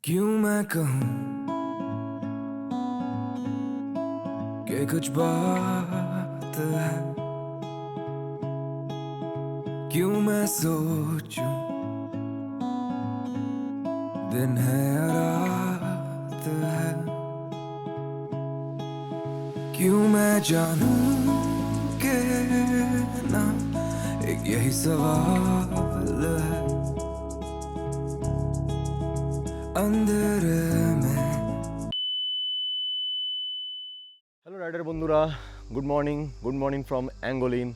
क्यों मैं कहूँ कि कुछ बात है, क्यों मैं सोचूं दिन है या रात है, क्यों मैं जानूं कि ना एक यही सवाल है अंधेरे में। হ্যালো রাইডার বন্ধুরা, গুড মর্নিং ফ্রম অ্যাঙ্গোলিন।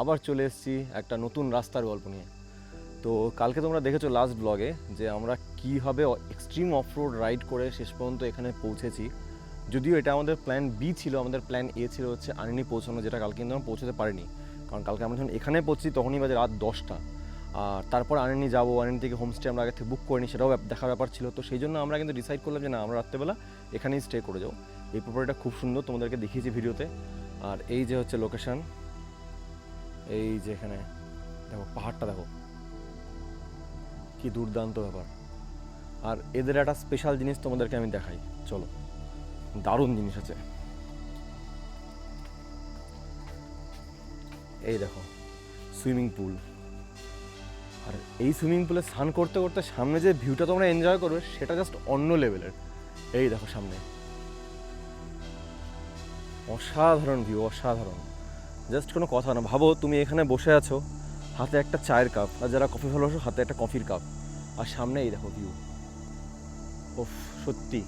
আবার চলে এসেছি একটা নতুন রাস্তার গল্প নিয়ে। তো কালকে তোমরা দেখেছো লাস্ট ব্লগে যে আমরা কীভাবে এক্সট্রিম অফরোড রাইড করে শেষ পর্যন্ত এখানে পৌঁছেছি। যদিও এটা আমাদের প্ল্যান বি ছিল, আমাদের প্ল্যান এ ছিল হচ্ছে আনিনি পৌঁছানো, যেটা কালকে কিন্তু আমরা পৌঁছতে পারিনি। কারণ কালকে আমরা যখন এখানে পৌঁছি তখনই বাজে রাত 10টা। আর তারপর আনিনি যাবো, আনিনি থেকে হোমস্টে আমরা আগে থেকে বুক করিনি, সেটাও দেখার ব্যাপার ছিল। তো সেই জন্য আমরা কিন্তু ডিসাইড করলাম যে না, আমরা রাত্রেবেলা এখানেই স্টে করে যাবো। এই প্রপার্টিটা খুব সুন্দর, তোমাদেরকে দেখিয়েছি ভিডিওতে। আর এই যে হচ্ছে লোকেশন, এই যে এখানে দেখো পাহাড়টা, দেখো কি দুর্দান্ত ব্যাপার। আর এদের একটা স্পেশাল জিনিস তোমাদেরকে আমি দেখাই, চলো। দারুণ জিনিস আছে, এই দেখো সুইমিং পুল। আর এই সুইমিং পুলে স্নান করতে করতে সামনে যে ভিউটা তোমরা এনজয় করবে সেটা জাস্ট অন্য লেভেলের। এই দেখো সামনে অসাধারণ ভিউ, অসাধারণ, জাস্ট কোনো কথা না। ভাবো তুমি এখানে বসে আছো, হাতে একটা চায়ের কাপ, আর যারা কফি ভালোবাসো হাতে একটা কফির কাপ, আর সামনে এই দেখো ভিউ। ওফ, সত্যি।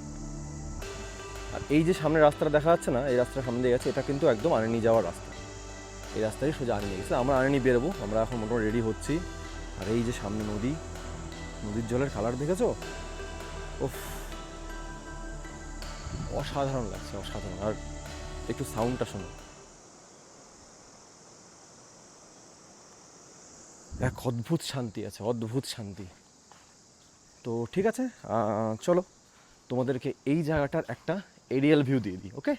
আর এই যে সামনে রাস্তাটা দেখা যাচ্ছে না, এই রাস্তার সামনে দিয়ে গেছে, এটা কিন্তু একদম আনিনি যাওয়ার রাস্তা। এই রাস্তায় সোজা আনিনি গেছে। আমরা আনিনি বেরোবো, আমরা এখন মোটামুটি রেডি হচ্ছি। আর এই যে সামনে নদী, নদীর জলের কালার দেখেছো? ওফ, অসাধারণ লাগছে, অসাধারণ। আর একটু সাউন্ডটা শোনো, এক অদ্ভুত শান্তি আছে, অদ্ভুত শান্তি। তো ঠিক আছে, চলো তোমাদেরকে এই জায়গাটার একটা এরিয়াল ভিউ দিয়ে দিই, ওকে?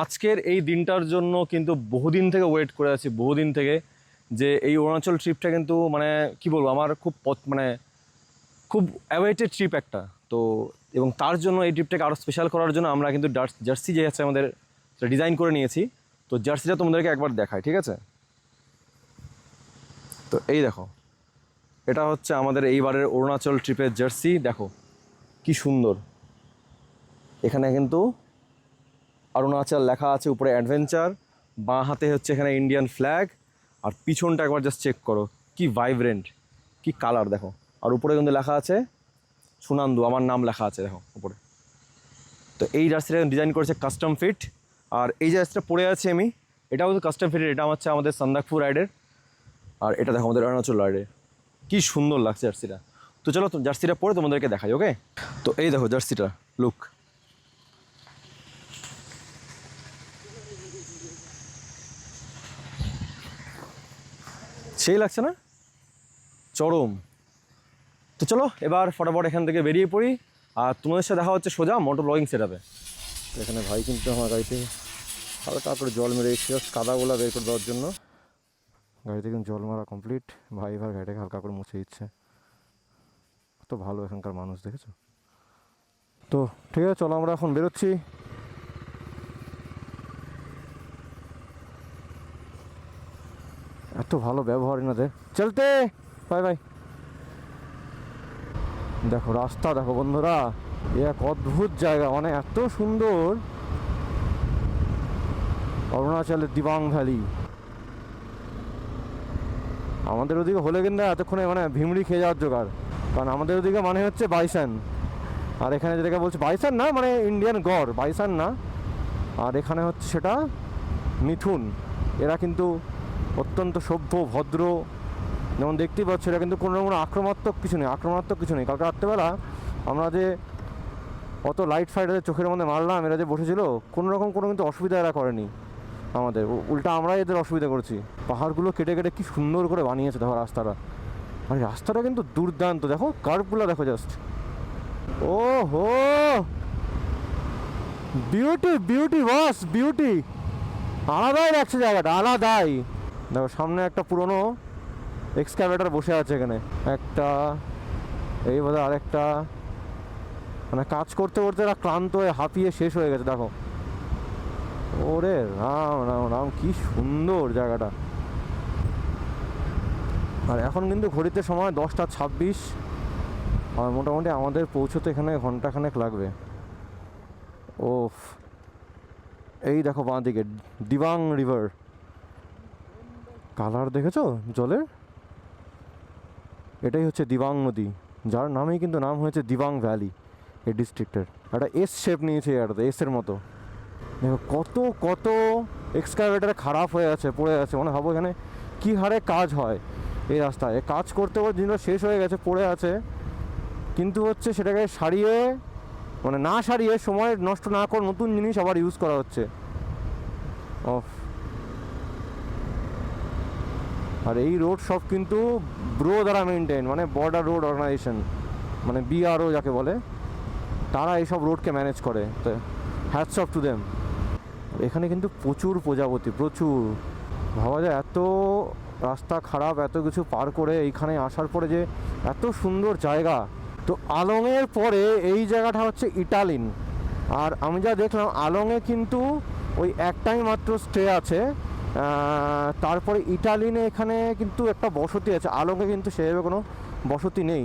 আজকের এই দিনটার জন্য কিন্তু বহুদিন থেকে ওয়েট করে আছি, বহুদিন থেকে, যে এই অরুণাচল ট্রিপটা কিন্তু মানে কি বলবো, আমার খুব খুব অ্যাওয়েটেড ট্রিপ একটা। তো এবং তার জন্য এই ট্রিপটাকে আরও স্পেশাল করার জন্য আমরা কিন্তু জার্সি যে আছে আমাদের ডিজাইন করে নিয়েছি। তো জার্সিটা তোমাদেরকে একবার দেখায়, ঠিক আছে? তো এই দেখো, এটা হচ্ছে আমাদের এইবারের অরুণাচল ট্রিপের জার্সি। দেখো কি সুন্দর, এখানে কিন্তু অরুণাচল লেখা আছে, উপরে অ্যাডভেঞ্চার, বাঁ হাতে হচ্ছে এখানে ইন্ডিয়ান ফ্ল্যাগ। আর পিছনটা একবার জাস্ট চেক করো, কি ভাইব্রেন্ট, কি কালার দেখো। আর উপরে কিন্তু লেখা আছে সুনান্দু, আমার নাম লেখা আছে দেখো উপরে। তো এই জার্সিটা ডিজাইন করেছে কাস্টম ফিট। আর এই জার্সিটা পরে আছি আমি, এটাও কিন্তু কাস্টম ফিটের। এটা হচ্ছে আমাদের সান্দাকফু রাইডের, আর এটা দেখো আমাদের অরুণাচল রাইডের। কি সুন্দর লাগছে জার্সিটা। তো চলো জার্সিটা পরে তোমাদেরকে দেখাই, ওকে? তো এই দেখো জার্সিটা লুক, সেই লাগছে না? চরম। তো চলো এবার ফটাফট এখান থেকে বেরিয়ে পড়ি, আর তোমাদের সাথে দেখা হচ্ছে সোজা মোটর ব্লগিং সেটআপে। এখানে ভাই কিন্তু আমার গাড়িতে হালকা করে জল মেরে এসেছিল কাদাগুলা বের করে দেওয়ার জন্য। গাড়িতে কিন্তু জল মারা কমপ্লিট, ভাই এবার গাড়িটাকে হালকা করে মুছে দিচ্ছে। কত ভালো এখানকার মানুষ, দেখেছো? তো ঠিক আছে, চলো আমরা এখন বেরোচ্ছি। এত ভালো ব্যবহার এনাদের, চলতে বাই বাই। দেখো রাস্তা দেখো বন্ধুরা, এ এক অদ্ভুত জায়গা, মানে এত সুন্দর। অরুণাচলের দিবাং ভ্যালি। আমাদের ওদিকে হলে কিন্তু এতক্ষণে মানে ভিমড়ি খেয়ে যাওয়ার জোগাড়, কারণ আমাদের ওদিকে মানে হচ্ছে বাইসান। আর এখানে যেটাকে বলছে বাইসান না, মানে ইন্ডিয়ান গড়, বাইসান না। আর এখানে হচ্ছে সেটা মিথুন। এরা কিন্তু অত্যন্ত সভ্য, ভদ্র, যেমন দেখতেই পাচ্ছ, এটা কিন্তু কোনো রকম আক্রমণাত্মক কিছু নেই। কালকে রাত্রেবেলা আমরা যে অত লাইট ফাইট চোখের মধ্যে মারলাম, এরা যে বসেছিল কোনো রকম কোনো কিন্তু অসুবিধা এরা করেনি আমাদের, উল্টা আমরাই এদের অসুবিধা করেছি। পাহাড়গুলো কেটে কেটে কি সুন্দর করে বানিয়েছে দেখো রাস্তাটা। আর রাস্তাটা কিন্তু দুর্দান্ত, দেখো কার্ভগুলো দেখো জাস্ট, ও হো বিউটি বাস বিউটি, আলাদাই লাগছে জায়গাটা, আলাদাই। দেখো সামনে একটা পুরনো এক্সক্যাভেটার বসে আছে এখানে একটা, এই বোধহয় আরেকটা, মানে কাজ করতে করতে এরা ক্লান্ত হয়ে হাঁপিয়ে শেষ হয়ে গেছে দেখো। ওরে রাম রাম রাম, কি সুন্দর জায়গাটা। আর এখন কিন্তু ঘড়িতে সময় 10:26, আর মোটামুটি আমাদের পৌঁছতে এখানে ঘন্টাখানেক লাগবে। ওফ, এই দেখো বাঁ দিকে দিবাং রিভার, কালার দেখেছো জলের? এটাই হচ্ছে দিবাং নদী, যার নামেই কিন্তু নাম হয়েছে দিবাং ভ্যালি এই ডিস্ট্রিক্টের। একটা এস শেপ নিয়েছে, একটা এসের মতো। দেখো কত কত এক্সকাভেটার খারাপ হয়ে আছে, পড়ে আছে, মানে ভাবো এখানে কী হারে কাজ হয় এই রাস্তায়। কাজ করতে করতে জিনিসটা শেষ হয়ে গেছে, পড়ে আছে, কিন্তু হচ্ছে সেটাকে সারিয়ে, মানে না সারিয়ে সময় নষ্ট না করে নতুন জিনিস আবার ইউজ করা হচ্ছে। অফ, আর এই রোড সব কিন্তু ব্রো দ্বারা মেনটেন, মানে বর্ডার রোড অর্গানাইজেশন, মানে BRO যাকে বলে, তারা এইসব রোডকে ম্যানেজ করে। তো হ্যাটস অফ টু দেম। এখানে কিন্তু প্রচুর প্রজাপতি, প্রচুর। ভাবা যায় এত রাস্তা খারাপ, এত কিছু পার করে এইখানে আসার পরে যে এত সুন্দর জায়গা। তো আলংয়ের পরে এই জায়গাটা হচ্ছে ইটালিন। আর আমি যা দেখলাম আলংয়ে কিন্তু ওই একটাই মাত্র স্টে আছে, তারপরে ইটালিনে এখানে কিন্তু একটা বসতি আছে। আলংয়ে কিন্তু সেভাবে কোনো বসতি নেই।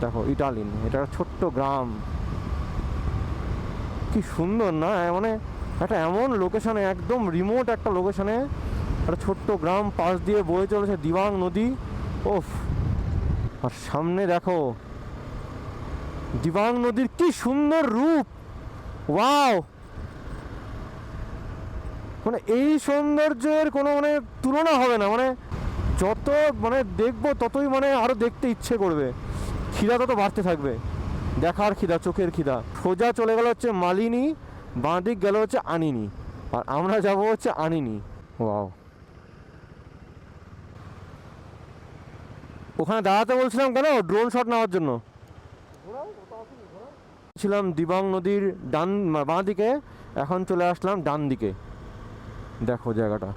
দেখো ইটালিন, এটা একটা ছোট্ট গ্রাম, কি সুন্দর না, মানে একটা এমন লোকেশনে, একদম রিমোট একটা লোকেশনে একটা ছোট্ট গ্রাম, পাশ দিয়ে বয়ে চলেছে দিবাং নদী। ওফ, আর সামনে দেখো দিবাং নদীর কি সুন্দর রূপ, ওয়াও! মানে এই সৌন্দর্যের কোনো মানে তুলনা হবে না, মানে যত মানে দেখবো ততই মানে আরও দেখতে ইচ্ছে করবে, খিদা তত বাড়তে থাকবে, দেখার খিদা, চোখের খিদা। সোজা চলে গেল হচ্ছে মালিনী, বাঁ দিক গেল হচ্ছে আনিনি, আর আমরা যাব হচ্ছে আনিনি। ওয়াও, ওখানে দাঁড়াতে বলছিলাম কেন, ড্রোন শট নেওয়ার জন্য ছিলাম দিবাং নদীর ডান বাঁ দিকে, এখন চলে আসলাম ডান দিকে। দেখো জায়গাটা,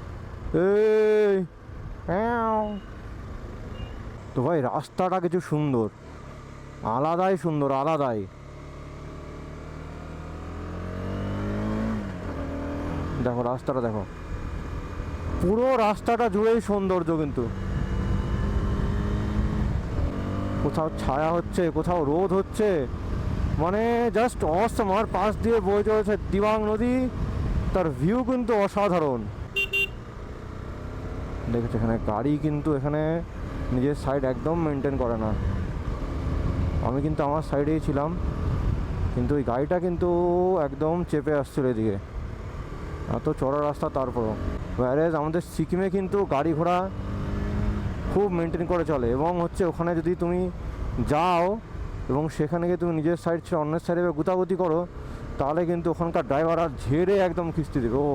এই তো ভাই রাস্তাটা কিছু সুন্দর, আলাদাই সুন্দর, আলাদাই। দেখো রাস্তাটা দেখো, পুরো রাস্তাটা জুড়েই সৌন্দর্য, কিন্তু কোথাও ছায়া হচ্ছে, কোথাও রোদ হচ্ছে, মানে জাস্ট অসম। আর পাশ দিয়ে বয়ে চলেছে দিবাং নদী, তার ভিউ কিন্তু অসাধারণ। দেখেছো এখানে গাড়ি কিন্তু এখানে নিজের সাইড একদম মেনটেন করে না। আমি কিন্তু আমার সাইডেই ছিলাম, কিন্তু ওই গাড়িটা কিন্তু একদম চেপে আসছিল এদিকে, এত চড়া রাস্তা। তারপরও ওয়ারেজ আমাদের সিকিমে কিন্তু গাড়ি ঘোড়া খুব মেনটেন করে চলে, এবং হচ্ছে ওখানে যদি তুমি যাও এবং সেখানে গিয়ে তুমি নিজের সাইড ছেড়ে অন্যের সাইডে গুতাগুতি করো, তাহলে কিন্তু ওখানকার ড্রাইভার আর ঝেড়ে একদম কিস্তি দেবে। ও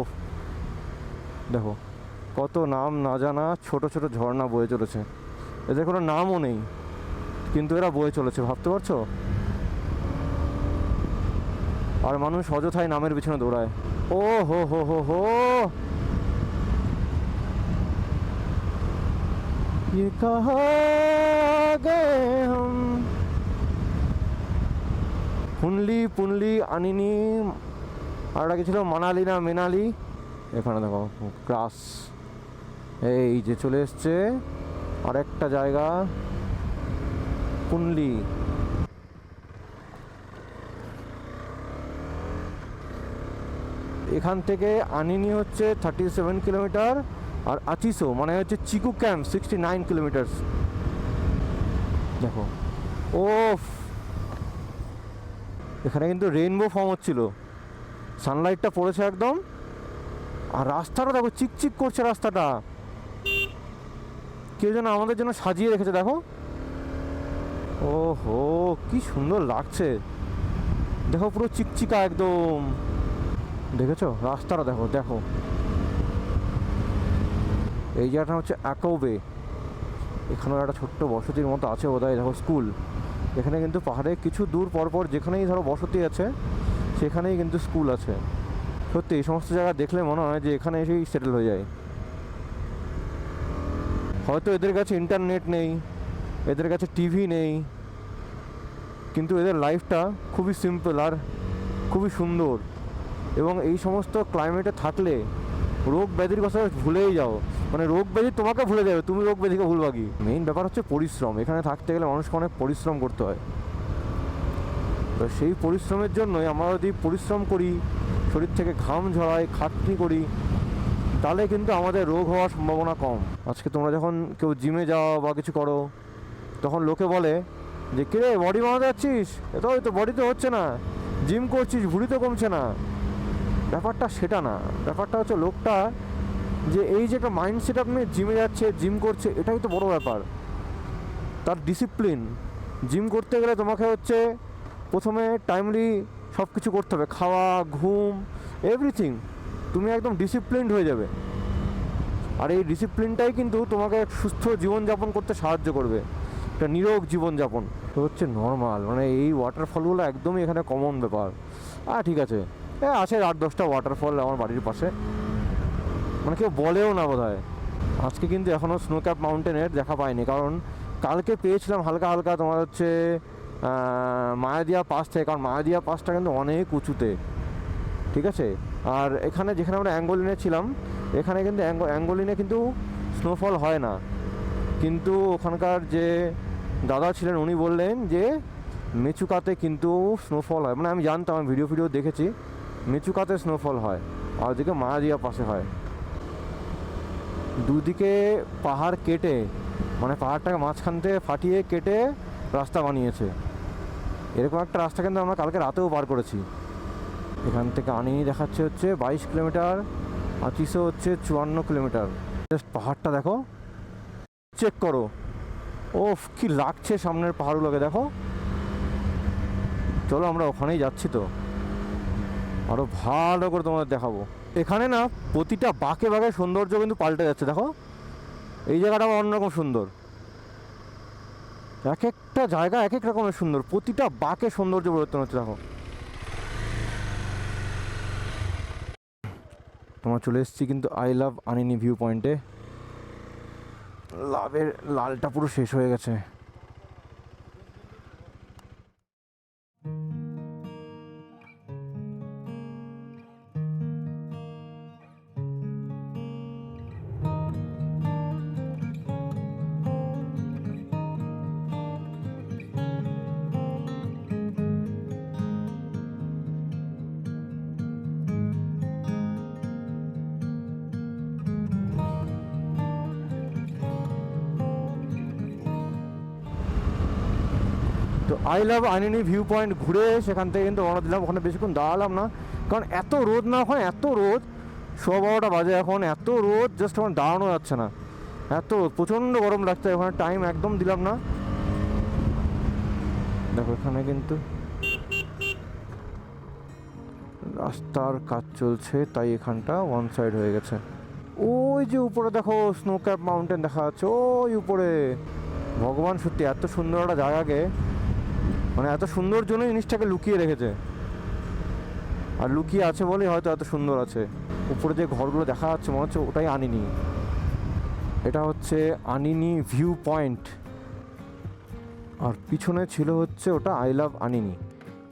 দেখো কত নাম না জানা ছোট ছোট ঝর্ণা বয়ে চলেছে, এদের কোনো নামও নেই, কিন্তু এরা বয়ে চলেছে, ভাবতে পারছো? আর মানুষ অযথায় নামের পিছনে দৌড়ায়। ও হো হো হো হো, ये कहाँ गए हम। হুনলি পুনলি আনিনি, আর একটা কি ছিল মানালি না মেনালি। এখানে দেখো গ্রাস, এই যে চলে এসছে আরেকটা জায়গা পুনলি। এখান থেকে আনিনি হচ্ছে 37 কিলোমিটার, আর আচিসো মানে হচ্ছে চিকু ক্যাম্প 69 কিলোমিটার। দেখো ওফ, এখানে কিন্তু রেইনবো ফর্ম হচ্ছিল, সানলাইটটা পড়েছে একদম। আর রাস্তাটা দেখো চিকচিক করছে রাস্তাটা, কেউ যেন আমাদের জন্য সাজিয়ে রেখেছে দেখো। ওহো কি সুন্দর লাগছে দেখো, পুরো চিকচিকা একদম। দেখেছো রাস্তাটা দেখো দেখো। এই জায়গাটা হচ্ছে অ্যাকোবে, এখানেও একটা ছোট্ট বসতির মতো আছে বোধহয়, দেখো স্কুল। এখানে কিন্তু পাহাড়ে কিছু দূর পর পর যেখানেই ধরো বসতি আছে সেখানেই কিন্তু স্কুল আছে। সত্যি এই সমস্ত জায়গা দেখলে মনে হয় যে এখানে এসেই সেটেল হয়ে যায়। হয়তো এদের কাছে ইন্টারনেট নেই, এদের কাছে টিভি নেই, কিন্তু এদের লাইফটা খুবই সিম্পল আর খুবই সুন্দর। এবং এই সমস্ত ক্লাইমেটে থাকলে রোগ ব্যাধির কথা ভুলেই যাও, মানে রোগ ব্যাধি তোমাকে ভুলে যাবে, তুমি রোগ ব্যাধিকে ভুলবা কি। মেইন ব্যাপার হচ্ছে পরিশ্রম। এখানে থাকতে গেলে মানুষকে অনেক পরিশ্রম করতে হয়। তো সেই পরিশ্রমের জন্যই আমরা যদি পরিশ্রম করি, শরীর থেকে ঘাম ঝরাই, খাটনি করি, তাহলে কিন্তু আমাদের রোগ হওয়ার সম্ভাবনা কম। আজকে তোমরা যখন কেউ জিমে যাও বা কিছু করো, তখন লোকে বলে যে কিরে বডি বানাতে যাচ্ছিস, এতো তো বডি তো হচ্ছে না, জিম করছিস ভুঁড়ি তো কমছে না। ব্যাপারটা সেটা না, ব্যাপারটা হচ্ছে লোকটা যে এই যে একটা মাইন্ড সেট আপ নিয়ে জিমে যাচ্ছে, জিম করছে, এটাই তো বড় ব্যাপার। তার ডিসিপ্লিন। জিম করতে গেলে তোমাকে হচ্ছে প্রথমে টাইমলি সব কিছু করতে হবে, খাওয়া, ঘুম, এভরিথিং। তুমি একদম ডিসিপ্লিনড হয়ে যাবে। আর এই ডিসিপ্লিনটাই কিন্তু তোমাকে সুস্থ জীবনযাপন করতে সাহায্য করবে, একটা নিরোগ জীবনযাপন। তো হচ্ছে নর্মাল, মানে এই ওয়াটারফলগুলো একদমই এখানে কমন ব্যাপার। ঠিক আছে, আছে 8-10টা ওয়াটারফল আমার বাড়ির পাশে, মানে কেউ বলেও না বোধ হয়। আজকে কিন্তু এখনও স্নো ক্যাপ মাউন্টেনের দেখা পাইনি, কারণ কালকে পেয়েছিলাম হালকা হালকা তোমার হচ্ছে মায়াদিয়া পাস থেকে, কারণ মায়াদিয়া পাসটা কিন্তু অনেক উঁচুতে, ঠিক আছে। আর এখানে যেখানে আমরা অ্যাঙ্গোলিনে ছিলাম, এখানে কিন্তু অ্যাঙ্গোলিনে কিন্তু স্নোফল হয় না, কিন্তু ওখানকার যে দাদা ছিলেন উনি বললেন যে মেচুকাতে কিন্তু স্নোফল হয়। মানে আমি জানতাম, আমি ভিডিও দেখেছি, মেচুকাতে স্নোফল হয়, আর ওদিকে মায়াদিয়া পাশে হয়। দুদিকে পাহাড় কেটে, মানে পাহাড়টাকে মাঝখান থেকে ফাটিয়ে কেটে রাস্তা বানিয়েছে। এরকম একটা রাস্তা কিন্তু আমরা কালকে রাতেও পার করেছি। এখান থেকে আনিনি দেখাচ্ছে হচ্ছে 22 কিলোমিটার, আর চিসো হচ্ছে 54 কিলোমিটার। জাস্ট পাহাড়টা দেখো, চেক করো, ও কি লাগছে সামনের পাহাড়গুলোকে দেখো। চলো আমরা ওখানেই যাচ্ছি, তো আরও ভালো করে তোমাদের দেখাবো। এখানে না প্রতিটা বাঁকে বাঁকে সৌন্দর্য কিন্তু পাল্টে যাচ্ছে দেখো। এই জায়গাটা অন্যরকম সুন্দর, এক একটা জায়গা এক এক রকমের সুন্দর, প্রতিটা বাঁকে সৌন্দর্য পরিবর্তন হচ্ছে দেখো। তোমার চলে এসেছি কিন্তু আই লাভ আনিনি ভিউ পয়েন্টে। লাভের লালটা পুরো শেষ হয়ে গেছে। তো আই লাভ আনিনি ভিউ পয়েন্ট ঘুরে সেখান থেকে কিন্তু রওনা দিলাম। ওখানে বেশিক্ষণ দাঁড়ালাম না, কারণ এত রোদ না, ওখানে এত রোদ, 12:15 বাজে এখন, এত রোদ জাস্ট ওখানে দাঁড়ানো যাচ্ছে না, এত রোদ, প্রচণ্ড গরম লাগছে। ওখানে টাইম একদম দিলাম না। দেখো এখানে কিন্তু রাস্তার কাজ চলছে, তাই এখানটা ওয়ান সাইড হয়ে গেছে। ওই যে উপরে দেখো স্নো ক্যাপ মাউন্টেন দেখা যাচ্ছে ওই উপরে। ভগবান সত্যি এত সুন্দর একটা জায়গাকে, মানে এত সুন্দর জন্য জিনিসটাকে লুকিয়ে রেখেছে, আর লুকিয়ে আছে বলেই হয়তো এত সুন্দর আছে। উপরে যে ঘরগুলো দেখা যাচ্ছে মনে হচ্ছে ওটাই আনিনি, এটা হচ্ছে আনিনি ভিউ পয়েন্ট। আর পিছনে ছিল হচ্ছে ওটা আই লাভ আনিনি,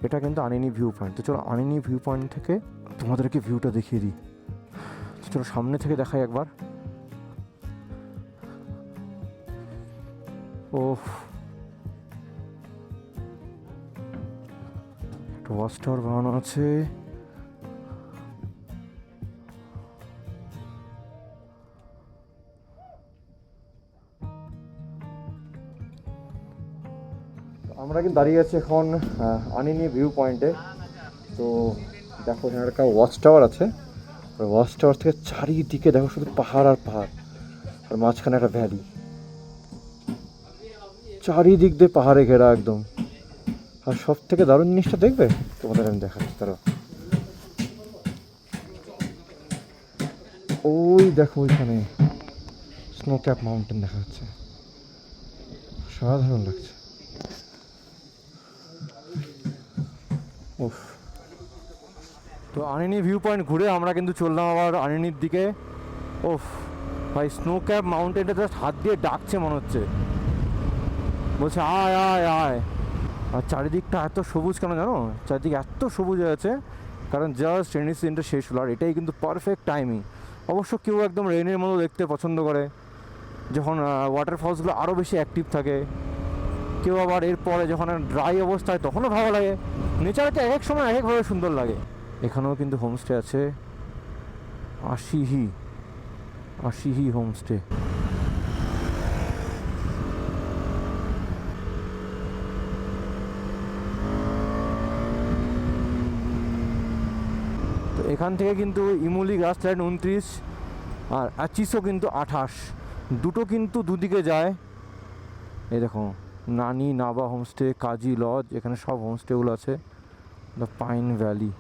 এটা কিন্তু আনিনি ভিউ পয়েন্ট। তো চলো আনিনি ভিউ পয়েন্ট থেকে তোমাদেরকে ভিউটা দেখিয়ে দিই। চলো সামনে থেকে দেখাই একবার। ওহ, একটা ওয়াচ টাওয়ার বানানো আছে। আমরা কিন্তু দাঁড়িয়ে আছি এখন আনিনি ভিউ পয়েন্টে। তো দেখো এখানে একটা ওয়াচ টাওয়ার আছে, ওয়াচ টাওয়ার থেকে চারিদিকে দেখো শুধু পাহাড় আর পাহাড়, আর মাঝখানে একটা ভ্যালি। চারিদিক দিয়ে পাহাড়ে ঘেরা একদম। আর সব থেকে দারুণ জিনিসটা দেখবে, তোমাদের আমি দেখাচ্ছি। তারা ওই দেখো ওইখানে স্নো ক্যাপ মাউন্টেন দেখা যাচ্ছে, সাধারণ লাগছে। উফ। তো আনিনি ভিউ পয়েন্ট ঘুরে আমরা কিন্তু চললাম আবার আনিনির দিকে। ওফ ভাই, স্নো ক্যাপ মাউন্টেনটা জাস্ট হাত দিয়ে ডাকছে মনে হচ্ছে, বলছে আয় আয় আয়। আর চারিদিকটা এত সবুজ কেন জানো? চারিদিক এত সবুজ হয়ে আছে কারণ জাস্ট রেনি সিজনটা শেষ হলো, আর এটাই কিন্তু পারফেক্ট টাইমিং। অবশ্য কেউ একদম রেনের মতো দেখতে পছন্দ করে, যখন ওয়াটারফলসগুলো আরও বেশি অ্যাক্টিভ থাকে। কেউ আবার এরপরে যখন ড্রাই অবস্থায় তখনও ভালো লাগে। নেচারটা এক এক সময় এক একভাবে সুন্দর লাগে। এখানেও কিন্তু হোমস্টে আছে, আশিহি হোমস্টে। তো এখান থেকে কিন্তু ইমুলি গ্রাসল্যান্ড 29 আর আচিসও কিন্তু 28, দুটো কিন্তু দুদিকে যায়। এই দেখো নানি নাবা হোমস্টে, কাজি লজ, এখানে সব হোমস্টেগুলো আছে। The pine valley.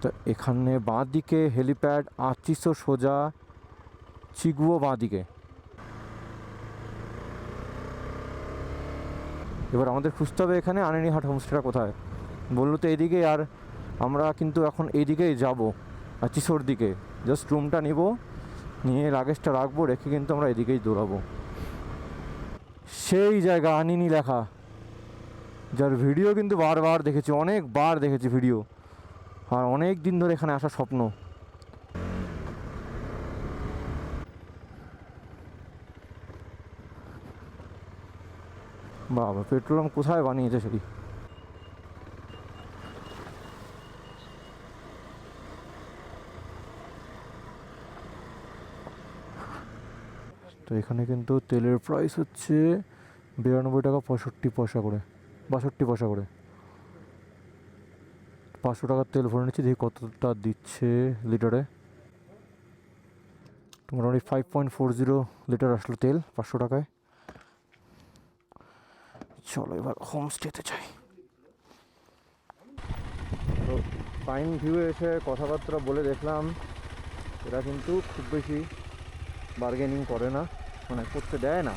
তো এখানে বাঁ দিকে হেলিপ্যাড, আচিসও সোজা, চিগুও বাঁ দিকে। এবার আমাদের খুঁজতে হবে এখানে আনিনিহাট হোমস্টেটা কোথায়। বললো তো এইদিকে, আর আমরা কিন্তু এখন এইদিকেই যাব, আচিসোর দিকে। জাস্ট রুমটা নিব, নিয়ে লাগেজটা রাখবো, রেখে কিন্তু আমরা এদিকেই দৌড়াবো। সেই জায়গা আনিনি লেখা, যার ভিডিও কিন্তু বারবার দেখেছি, অনেকবার দেখেছি ভিডিও, আর অনেক দিন ধরে এখানে আসার স্বপ্ন। বাবা, পেট্রোল পাম্প কোথায় বানিয়েছে সেটি। তো এখানে কিন্তু তেলের প্রাইস হচ্ছে 92 টাকা 65 পয়সা করে, 62 পয়সা করে। 500 টাকার তেল ভরে নিচ্ছি, দেখি কতটা দিচ্ছে লিটারে। মোটামুটি 5.40 লিটার আসলো তেল 500 টাকায়। চলো এবার হোমস্টেতে যাই। তো পাইন ভিউয়ে এসে কথাবার্তা বলে দেখলাম, এরা কিন্তু খুব বেশি বার্গেনিং করে না, মানে করতে দেয় না।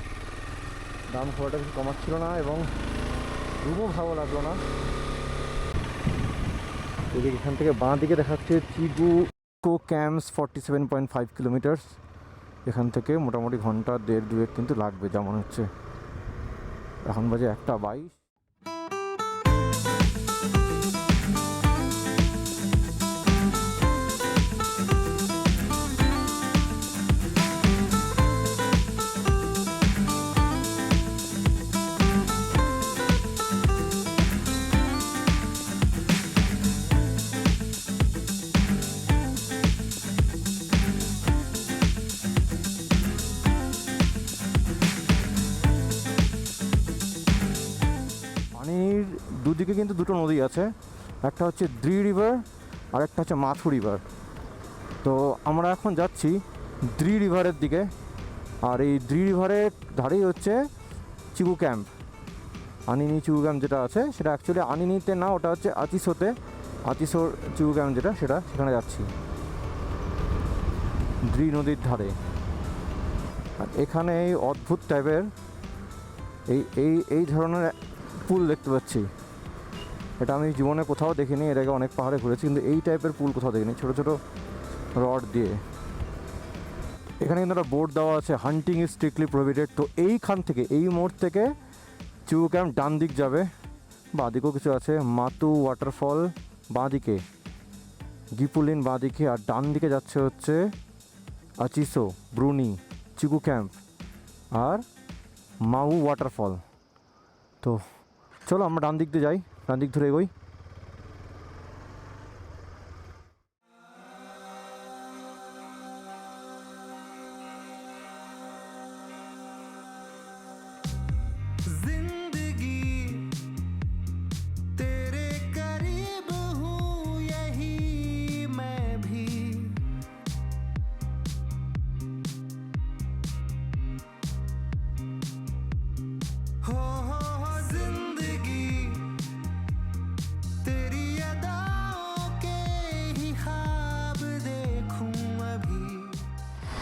দাম খুব একটা কিছু কমাচ্ছিল না, এবং রুমও ভালো লাগলো না। এদিকে এখান থেকে বাঁ দিকে দেখাচ্ছে চিগুকো ক্যাম্পস 47.5 কিলোমিটার। এখান থেকে মোটামুটি ঘন্টা 1.5-2 কিন্তু লাগবে যা মনে হচ্ছে। এখন বাজে 1:22। পানির দুদিকে কিন্তু দুটো নদী আছে, একটা হচ্ছে দ্রি রিভার আর একটা হচ্ছে মাথু রিভার। তো আমরা এখন যাচ্ছি দ্রি রিভারের দিকে, আর এই দ্রি রিভারের ধারেই হচ্ছে চিগু ক্যাম্প। আনিনি চিগু ক্যাম্প যেটা আছে সেটা অ্যাকচুয়ালি আনিনিতে না, ওটা হচ্ছে আচিসোতে। আচিসোর চিগু ক্যাম্প যেটা, সেখানে যাচ্ছি দ্রি নদীর ধারে। আর এখানে এই অদ্ভুত টাইপের এই এই এই ধরনের পুল দেখতে পাচ্ছি, এটা আমি জীবনে কোথাও দেখিনি। এর আগে অনেক পাহাড়ে ঘুরেছি, কিন্তু এই টাইপের পুল কোথাও দেখিনি, ছোটো ছোটো রড দিয়ে। এখানে কিন্তু একটা বোর্ড দেওয়া আছে, হান্টিং ইজ স্ট্রিক্টলি প্রহিবিটেড। তো এইখান থেকে, এই মোড় থেকে চিগু ক্যাম্প ডান দিক যাবে, বাঁ দিকেও কিছু আছে, মাতু ওয়াটারফল বাঁ দিকে, গিপুলিন বাঁ দিকে, আর ডান দিকে যাচ্ছে হচ্ছে আচিসো, ব্রুনি, চিগু ক্যাম্প আর মাউ ওয়াটারফল। তো চলো আমরা ডান দিক দিয়ে যাই, ডান দিক ধরে এগোই। जिंदगी तेरे करीब हूँ, यही मैं भी।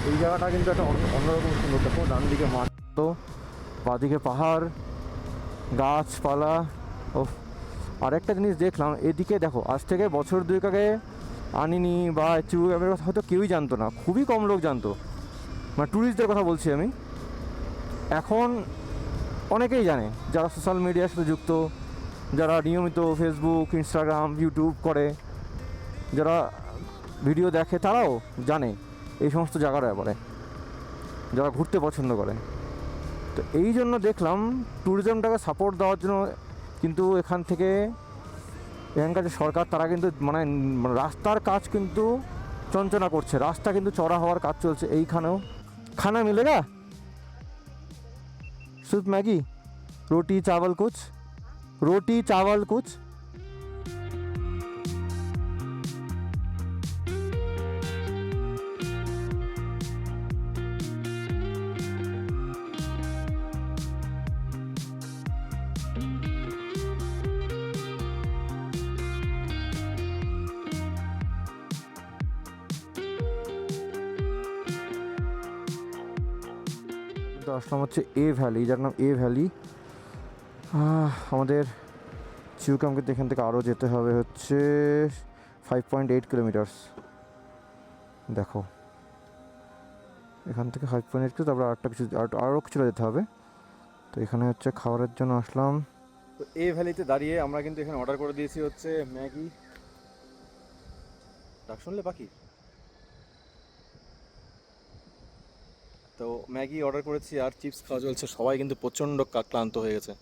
এই জায়গাটা কিন্তু একটা অন্যরকম সুন্দর। দেখো ডান দিকে মাঠ, তো বাঁদিকে পাহাড়, গাছপালা। ও আরেকটা জিনিস দেখলাম, এদিকে দেখো আজ থেকে বছর দুয়েক আগে আনিনি বা চিউ ক্যাম্পের কথা হয়তো কেউই জানতো না, খুবই কম লোক জানতো, মানে ট্যুরিস্টদের কথা বলছি আমি। এখন অনেকেই জানে, যারা সোশ্যাল মিডিয়ার সাথে যুক্ত, যারা নিয়মিত ফেসবুক, ইনস্টাগ্রাম, ইউটিউব করে, যারা ভিডিও দেখে, তারাও জানে এই সমস্ত জায়গার ব্যাপারে, যারা ঘুরতে পছন্দ করে। তো এই জন্য দেখলাম ট্যুরিজমটাকে সাপোর্ট দেওয়ার জন্য কিন্তু এখানকার যে সরকার, তারা কিন্তু মানে রাস্তার কাজ কিন্তু চঞ্চনা করছে, রাস্তা কিন্তু চড়া হওয়ার কাজ চলছে। এইখানেও খানা মিলেগা, सिर्फ मैगी, रोटी चावल कुछ, रोटी चावल कुछ। তো আসলাম হচ্ছে এ ভ্যালি, যার নাম এ ভ্যালি। আমাদের চিউ ক্যাম্প কিন্তু এখান থেকে আরও যেতে হবে হচ্ছে 5.8 কিলোমিটার্স। দেখো এখান থেকে 5.8 কিলো, তারপরে আরও কিছুটা যেতে হবে। তো এখানে হচ্ছে খাবারের জন্য আসলাম। তো এ ভ্যালিতে দাঁড়িয়ে আমরা কিন্তু এখানে অর্ডার করে দিয়েছি হচ্ছে ম্যাগি। ডাক শুনলে পাখি? তো ম্যাগি অর্ডার করেছি আর চিপস খাওয়া চলছে। সবাই কিন্তু প্রচণ্ড ক্লান্ত হয়ে গেছে।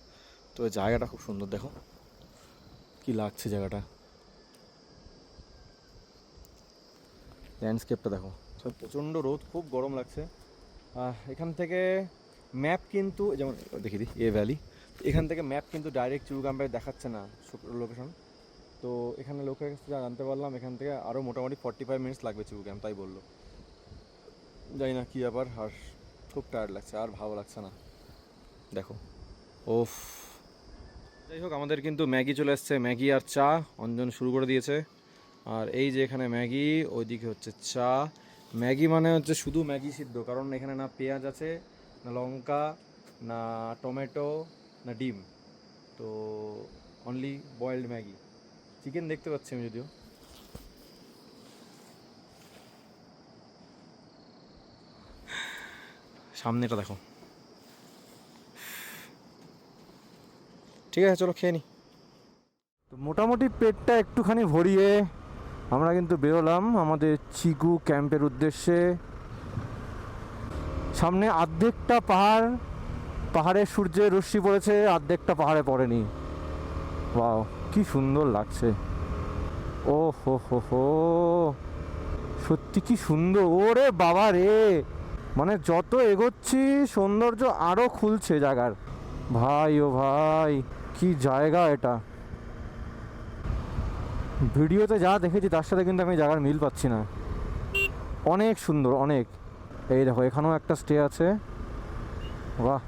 তো এই জায়গাটা খুব সুন্দর, দেখো কি লাগছে জায়গাটা, ল্যান্ডস্কেপটা দেখো। তো প্রচণ্ড রোদ, খুব গরম লাগছে। এখান থেকে ম্যাপ কিন্তু, যেমন দেখিয়ে দিই এ ভ্যালি, এখান থেকে ম্যাপ কিন্তু ডাইরেক্ট চিউ ক্যাম্পে দেখাচ্ছে না লোকেশন। তো এখানে লোকের কাছে যা জানতে পারলাম, এখান থেকে আরও মোটামুটি 45 মিনিটস লাগবে চিউ ক্যাম্প, তাই বললো। জানি না কী ব্যাপার, আর খুব টায়ার্ড লাগছে, আর ভালো লাগছে না। দেখো ওফ। যাই হোক, আমাদের কিন্তু ম্যাগি চলে এসছে, ম্যাগি আর চা অঞ্জন শুরু করে দিয়েছে। আর এই যে এখানে ম্যাগি, ওইদিকে হচ্ছে চা। ম্যাগি মানে হচ্ছে শুধু ম্যাগি সিদ্ধ, কারণ এখানে না পেঁয়াজ আছে, না লঙ্কা, না টমেটো, না ডিম, তো অনলি বয়েলড ম্যাগি। চিকেন দেখতে পাচ্ছি আমি যদিও। সামনেটা দেখো। ঠিক আছে, চলো খেয়ে নিই। তো মোটামুটি পেটটা একটুখানি ভরিয়ে আমরা কিন্তু বেরোলাম আমাদের চিকু ক্যাম্পের উদ্দেশ্যে। সামনে অর্ধেকটা পাহাড়ে সূর্যের রশ্মি পড়েছে, অর্ধেকটা পাহাড়ে পড়েনি। ওয়াও, কি সুন্দর লাগছে। ও হো হো হো, সত্যি কি সুন্দর। ওরে বাবা রে, মানে যত এগোচ্ছি সৌন্দর্য আরও খুলছে জায়গার। ভাই ও ভাই, কি জায়গা এটা। ভিডিওতে যা দেখেছি তার সাথে কিন্তু আমি জায়গার মিল পাচ্ছি না। অনেক সুন্দর, অনেক। এই দেখো এখানেও একটা স্টে আছে, বাহ।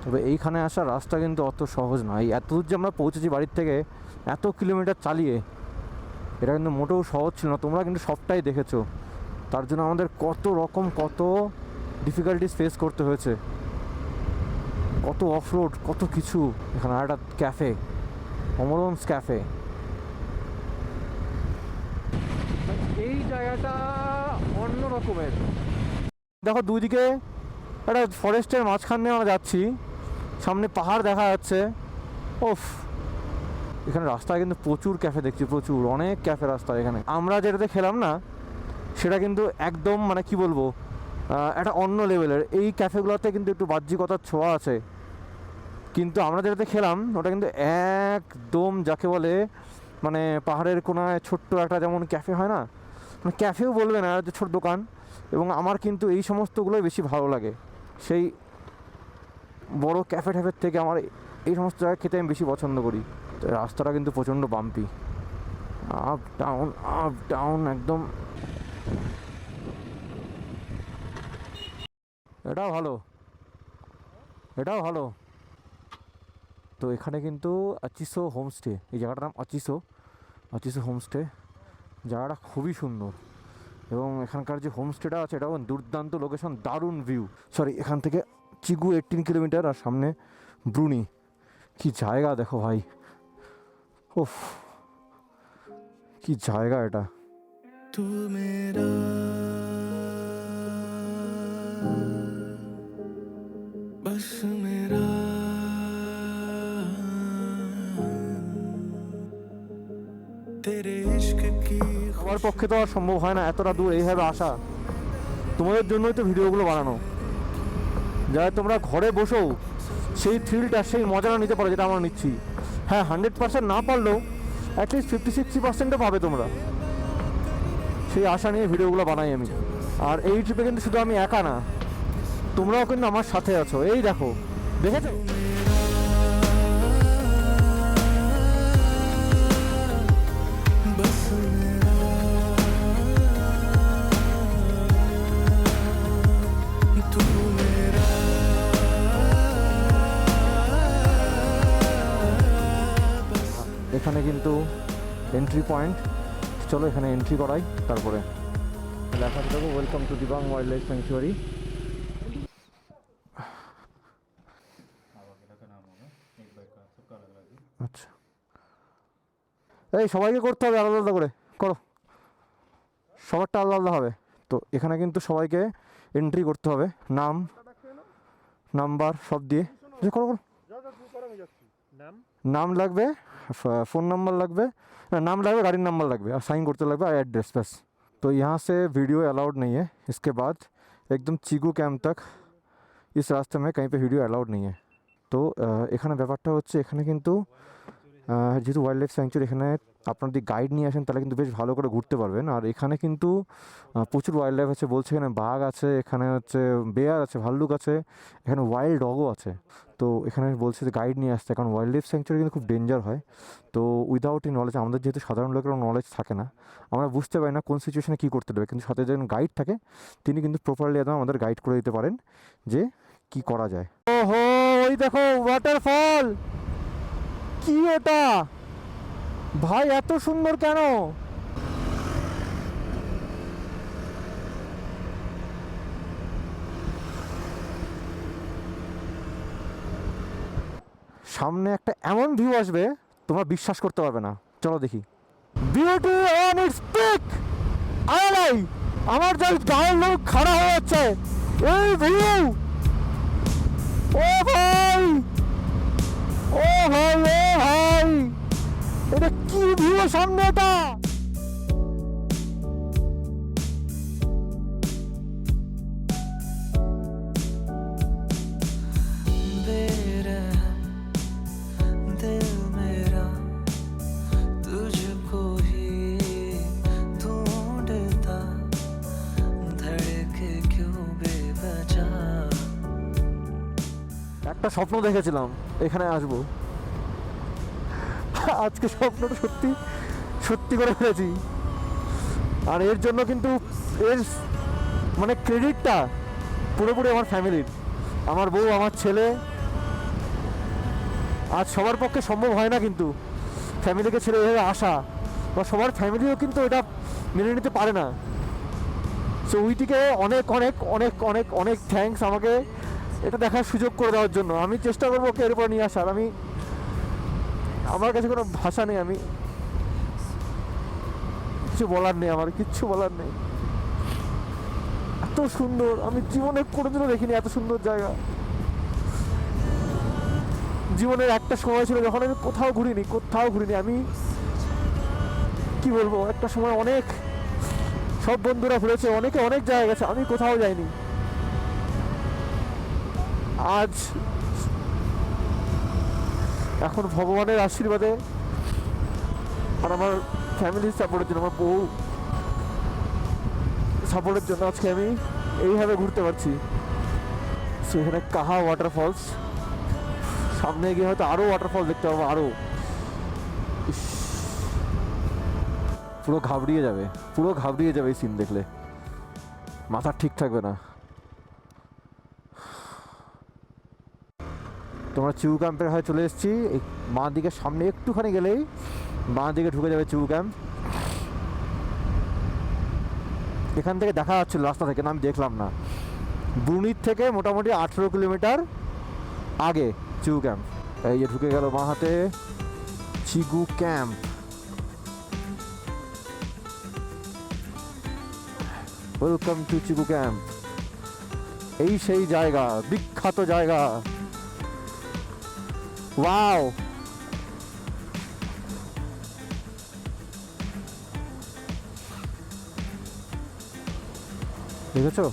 তবে এইখানে আসার রাস্তা কিন্তু অত সহজ নয়। এত দূর যে আমরা পৌঁছেছি বাড়ির থেকে, এত কিলোমিটার চালিয়ে, এটা কিন্তু মোটেও সহজ ছিল না। তোমরা কিন্তু সবটাই দেখেছো। তার জন্য আমাদের কত ডিফিকাল্টিস ফেস করতে হয়েছে, কত অফরোড, কত কিছু। এখানে আর একটা ক্যাফে, অমরন্স ক্যাফে। এই জায়গাটা অন্য রকমের। দেখো দুই দিকে একটা ফরেস্টের মাঝখান দিয়ে আমরা যাচ্ছি, সামনে পাহাড় দেখা যাচ্ছে। ওফ, এখানে রাস্তায় কিন্তু প্রচুর ক্যাফে দেখছি, প্রচুর, অনেক ক্যাফে রাস্তায়। এখানে আমরা যেটাতে খেলাম না, সেটা কিন্তু একদম মানে কি বলবো, একটা অন্য লেভেলের। এই ক্যাফেগুলোতে কিন্তু একটু বাহ্যিকতার ছোঁয়া আছে, কিন্তু আমরা যেটাতে খেলাম ওটা কিন্তু একদম যাকে বলে মানে পাহাড়ের কোনায় ছোট্ট একটা যেমন ক্যাফে হয় না, মানে ক্যাফেও বলবে না, যে ছোট দোকান। এবং আমার কিন্তু এই সমস্তগুলোই বেশি ভালো লাগে, সেই বড় ক্যাফে ট্যাফের থেকে আমার এই সমস্ত জায়গায় খেতে আমি বেশি পছন্দ করি। তো রাস্তাটা কিন্তু প্রচণ্ড বাম্পি, আপ ডাউন একদম। এটাও ভালো, এটাও ভালো। তো এখানে কিন্তু আচিসো হোমস্টে, এই জায়গাটার নাম আচিসো হোমস্টে। জায়গাটা খুবই সুন্দর এবং এখানকার যে হোমস্টেটা আছে এটাও দুর্দান্ত লোকেশন, দারুণ ভিউ। সরি, এখান থেকে চিগু 18 কিলোমিটার আর সামনে ব্রুনি। কি জায়গা দেখো ভাই, ওফ কি জায়গা এটা। तू मेरा बस मेरा तेरे इश्क की আমার পক্ষে তো আর সম্ভব হয় না এতটা দূর এইভাবে আসা। তোমাদের জন্যই তো ভিডিওগুলো বানানো, যাতে তোমরা ঘরে বসেও সেই থ্রিলটা, সেই মজাটা নিতে পারো যেটা আমরা নিচ্ছি। হ্যাঁ, 100% না পারলেও অ্যাটলিস্ট 50-60% পাবে তোমরা। সেই আশা নিয়ে ভিডিওগুলো বানাই আমি। আর এই ট্রিপে কিন্তু শুধু আমি একা না, তোমরাও কিন্তু আমার সাথে আছো। এই দেখো, দেখেছো? बस मेरा तू मेरा এখানে কিন্তু এন্ট্রি পয়েন্ট, চলো এখানে এন্ট্রি করাই, তারপরে লেখা থাকবো welcome to Dibang wild life sanctuary. আচ্ছা, এই সবাইকে করতে হবে আলাদা আলাদা করে, করো, সবারটা আলাদা আলাদা হবে। তো এখানে কিন্তু সবাইকে এন্ট্রি করতে হবে, নাম নাম্বার সব দিয়ে। করো করো, নাম লাগবে, फ़ोन नंबर लगभे, नाम लगभे, गाड़ी नंबर लगभे और साइन करते लगभे और एड्रेस बस। तो यहाँ से वीडियो अलाउड नहीं है। इसके बाद एकदम चिगू कैंप तक इस रास्ते में कहीं पे वीडियो अलाउड नहीं है। तो এখানে ব্যাপারটা হচ্ছে, এখানে কিন্তু যেহেতু ওয়াইল্ড লাইফ স্যাংচুয়ারি, এখানে আপনার যদি গাইড নিয়ে আসেন তাহলে কিন্তু বেশ ভালো করে ঘুরতে পারবেন। আর এখানে কিন্তু প্রচুর ওয়াইল্ড লাইফ আছে, বলছে এখানে বাঘ আছে, এখানে হচ্ছে বেয়ার আছে, ভাল্লুক আছে, এখানে ওয়াইল্ড ডগও আছে। তো এখানে বলছে যে গাইড নিয়ে আসতে, কারণ ওয়াইল্ড লাইফ স্যাংচুয়ারি কিন্তু খুব ডেঞ্জার হয়। তো উইদাউট এই নলেজ, আমাদের যেহেতু সাধারণ লোকের নলেজ থাকে না, আমরা বুঝতে পারি না কোন সিচুয়েশনে কী করতে দেবে, কিন্তু সাথে যখন গাইড থাকে তিনি কিন্তু প্রপারলি একদম আমাদের গাইড করে দিতে পারেন যে কি করা যায়। ওহো, ওই দেখো ওয়াটারফল, কি ওটা ভাই, এত সুন্দর কেন? সামনে একটা এমন ভিউ আসবে তোমরা বিশ্বাস করতে পারবে না। চলো দেখি। Beauty on its peak. আলাই আমার যা গায়ের লোক খাড়া হয়ে যাচ্ছে, এই ভিউ, ও ভাই, ও ভাই, ও ভাই, এটা কি ভিউ সামনে এটা? बेरहम दिल मेरा तुझको ही ढूंढता, धड़के क्यों बेवजह। একটা স্বপ্ন দেখেছিলাম এখানে আসবো, আজকে স্বপ্নটা সত্যি সত্যি করে ফেলেছি। আর এর জন্য কিন্তু এর মানে ক্রেডিটটা পুরোপুরি আমার ফ্যামিলির, আমার বউ, আমার ছেলে। আজ সবার পক্ষে সম্ভব হয় না কিন্তু ফ্যামিলিকে ছেড়ে এভাবে আসা, বা সবার ফ্যামিলিও কিন্তু এটা মেনে নিতে পারে না। সো উইটিকে অনেক অনেক অনেক অনেক অনেক থ্যাঙ্কস আমাকে এটা দেখার সুযোগ করে দেওয়ার জন্য। আমি চেষ্টা করবো ওকে এরপর নিয়ে আসার। আমার কাছে কোনো ভাষা নেই, আমি কিছু বলার নেই, আমার কিচ্ছু বলার নেই। এত সুন্দর, আমি জীবনে কোনোদিনও দেখিনি এত সুন্দর জায়গা। জীবনের একটা সময় ছিল যখন আমি কোথাও ঘুরিনি। আমি কি বলবো, একটা সময় অনেক সব বন্ধুরা ঘুরেছে, অনেকে অনেক জায়গায় গেছে, আমি কোথাও যাইনি। আজ এখন ভগবানের আশীর্বাদে আর আমার ফ্যামিলির সাপোর্টের জন্য, আমার বউ সাপোর্টের জন্য আজকে আমি এইভাবে ঘুরতে পারছি। সো এখানে কাহা ওয়াটারফলস, সামনে গিয়ে হয়তো আরও ওয়াটারফল দেখতে পাবো, আরও। পুরো ঘাবড়িয়ে যাবে এই সিন দেখলে, মাথা ঠিক থাকবে না। তোমরা চিউ ক্যাম্পের হয়ে চলে এসেছি। এই বাঁ দিকে সামনে একটুখানি গেলেই বাঁ দিকে ঢুকে যাবে চিউ ক্যাম্প। এখান থেকে দেখা যাচ্ছিল রাস্তা থেকে, না আমি দেখলাম না। ব্রুনির থেকে মোটামুটি 18 কিলোমিটার আগে চিউ ক্যাম্প। এই যে ঢুকে গেল বাঁ হাতে চিগু ক্যাম্প। ওয়েলকাম টু চিগু ক্যাম্প। এই সেই জায়গা, বিখ্যাত জায়গা। ওয়াও, দেখেছো?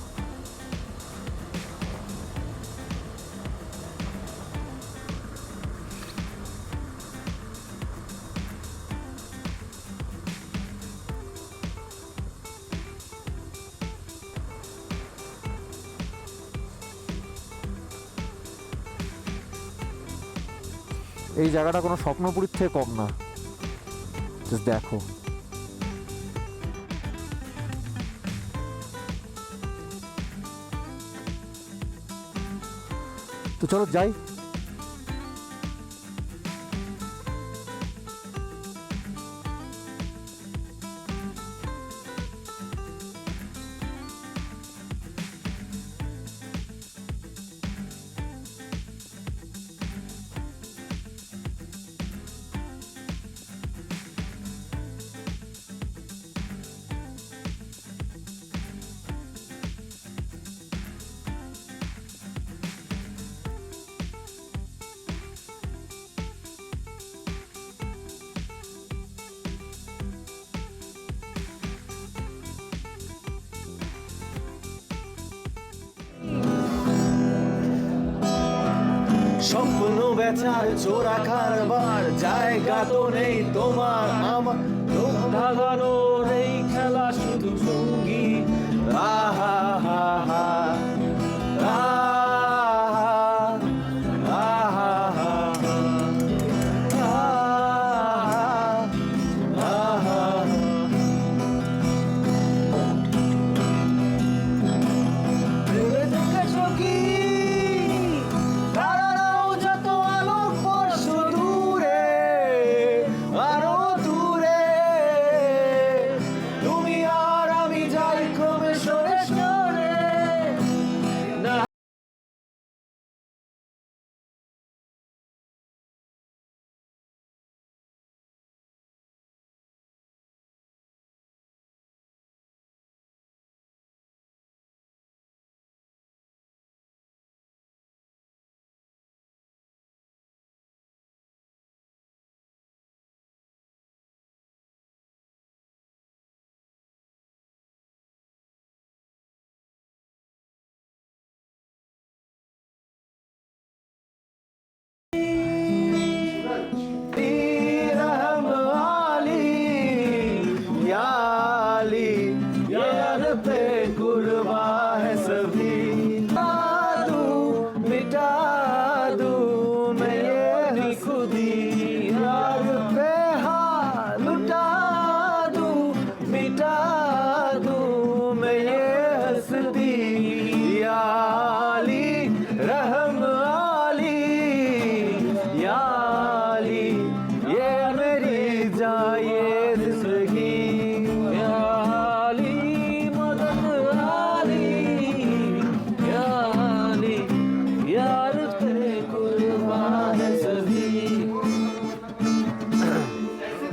এই জায়গাটা কোনো স্বপ্নপুরীর থেকে কম না। জাস্ট দেখো। তো চলো যাই। স্বপ্ন বেচার চোরা কারবার, জায়গা তো নেই তোমার আমার, লোক ভাগানোর এই খেলা শুধু সঙ্গী। আহা হা হা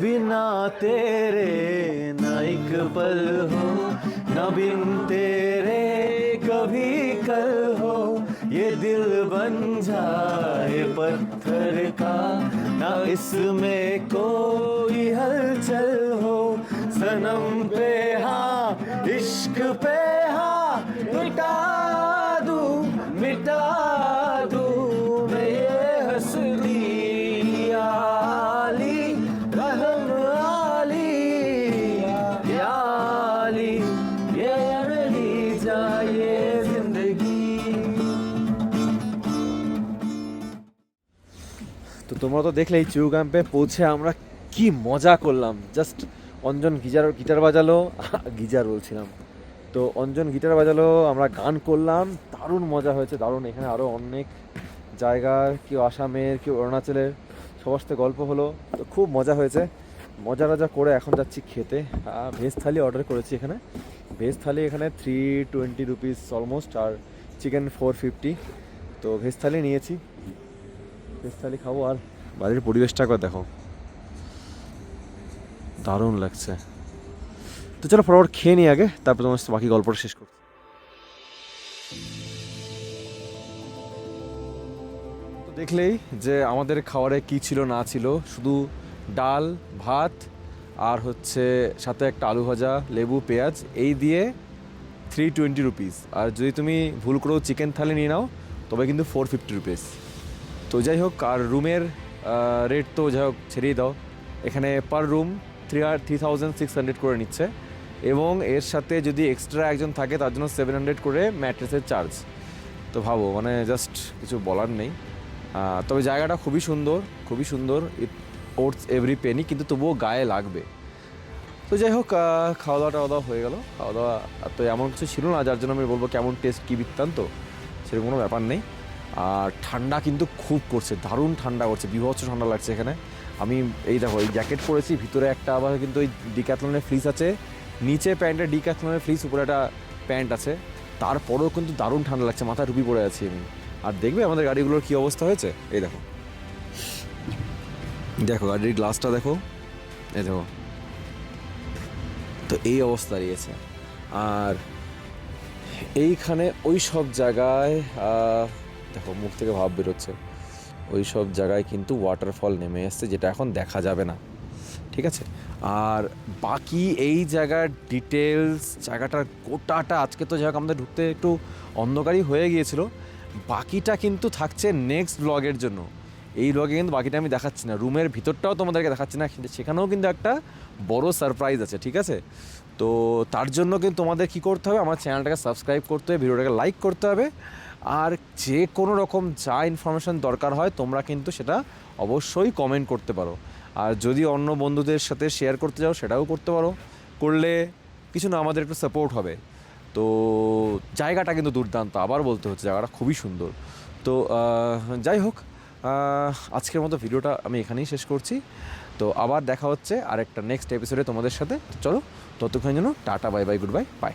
बिना तेरे न एक पल हो, न बिन तेरे कभी कल हो, ये दिल बन जाए पत्थर का, न इसमें कोई हलचल हो, सनम पे हाँ इश्क पे हाँ मिटा दूं मैं ये हंसदी। তো তোমরা তো দেখলেই চিউ ক্যাম্পে পৌঁছে আমরা কি মজা করলাম। জাস্ট অঞ্জন গিটার বাজালো, গিটার বলছিলাম তো অঞ্জন গিটার বাজালো, আমরা গান করলাম, দারুণ মজা হয়েছে, দারুণ। এখানে আরও অনেক জায়গার, কেউ আসামের, কেউ অরুণাচলের, সবার সাথে গল্প হলো। তো খুব মজা হয়েছে, মজা করে এখন যাচ্ছি খেতে। ভেজ থালি অর্ডার করেছি এখানে। ভেজ থালি এখানে 320 রুপিস অলমোস্ট, আর চিকেন 450। তো ভেজ থালি নিয়েছি, ভেজ থালি খাবো। আর বাড়ির পরিবেশটা একবার দেখো, দারুণ লাগছে। তো চলো ফটাফট খেয়ে নিই আগে, তারপর তোমার সাথে বাকি গল্পটা শেষ করছি। তো দেখলেই যে আমাদের খাবারে কি ছিল না ছিল, শুধু ডাল ভাত আর হচ্ছে সাথে একটা আলু ভাজা, লেবু, পেঁয়াজ, এই দিয়ে 320 রুপিস। আর যদি তুমি ভুল করেও চিকেন থালি নিয়ে নাও তবে কিন্তু 450 রুপিস। তো যাই হোক, আর রুমের রেট তো যাই হোক ছেড়েই দাও, এখানে পার রুম 3600 করে নিচ্ছে, এবং এর সাথে যদি এক্সট্রা একজন থাকে তার জন্য 700 করে ম্যাট্রেসের চার্জ। তো ভাবো, মানে জাস্ট কিছু বলার নেই। তবে জায়গাটা খুবই সুন্দর, ইট ওটস এভরি পেনি, কিন্তু তবুও গায়ে লাগবে। তো যাই হোক, খাওয়া দাওয়া হয়ে গেল। খাওয়া দাওয়া তো এমন কিছু ছিল না যার জন্য আমি বলবো কেমন টেস্ট কী বৃত্তান্ত, সেরকম কোনো ব্যাপার নেই। আর ঠান্ডা কিন্তু খুব করছে, দারুণ ঠান্ডা করছে, বীভৎস ঠান্ডা লাগছে এখানে। আমি এই দেখো, এই জ্যাকেট পরেছি, ভিতরে একটা আবার কিন্তু ওই ডিক্যাথলনের ফ্লিস আছে, নিচে প্যান্টের ডিক্যাথলনের ফ্লিস, উপরে একটা প্যান্ট আছে, তারপরেও কিন্তু দারুণ ঠান্ডা লাগছে, মাথায় টুপি পরে আছি আমি। আর দেখবে আমাদের গাড়িগুলোর কী অবস্থা হয়েছে, এই দেখো দেখো গাড়ির গ্লাসটা দেখো, এই দেখো, তো এই অবস্থা দাঁড়িয়েছে। আর এইখানে ওই সব জায়গায় দেখো মুখ থেকে ভাব বেরোচ্ছে, ওই সব জায়গায় কিন্তু ওয়াটারফল নেমে এসছে, যেটা এখন দেখা যাবে না, ঠিক আছে। আর বাকি এই জায়গার ডিটেলস, জায়গাটার গোটাটা, আজকে তো যাই হোক আমাদের ঢুকতে একটু অন্ধকারই হয়ে গিয়েছিল, বাকিটা কিন্তু থাকছে নেক্সট ব্লগের জন্য। এই ব্লগে কিন্তু বাকিটা আমি দেখাচ্ছি না, রুমের ভিতরটাও তোমাদেরকে দেখাচ্ছি না, কিন্তু সেখানেও কিন্তু একটা বড় সারপ্রাইজ আছে, ঠিক আছে। তো তার জন্য কিন্তু তোমাদের কী করতে হবে, আমার চ্যানেলটাকে সাবস্ক্রাইব করতে হবে, ভিডিওটাকে লাইক করতে হবে, আর যে কোনো রকম যা ইনফরমেশান দরকার হয় তোমরা কিন্তু সেটা অবশ্যই কমেন্ট করতে পারো। আর যদি অন্য বন্ধুদের সাথে শেয়ার করতে চাও সেটাও করতে পারো, করলে কিছু না আমাদের একটু সাপোর্ট হবে। তো জায়গাটা কিন্তু দুর্দান্ত, আবার বলতে হচ্ছে জায়গাটা খুবই সুন্দর। তো যাই হোক, আজকের মতো ভিডিওটা আমি এখানেই শেষ করছি। তো আবার দেখা হচ্ছে আরেকটা নেক্সট এপিসোডে তোমাদের সাথে। চলো, ততক্ষণ জন্য tata, bye bye, goodbye, by.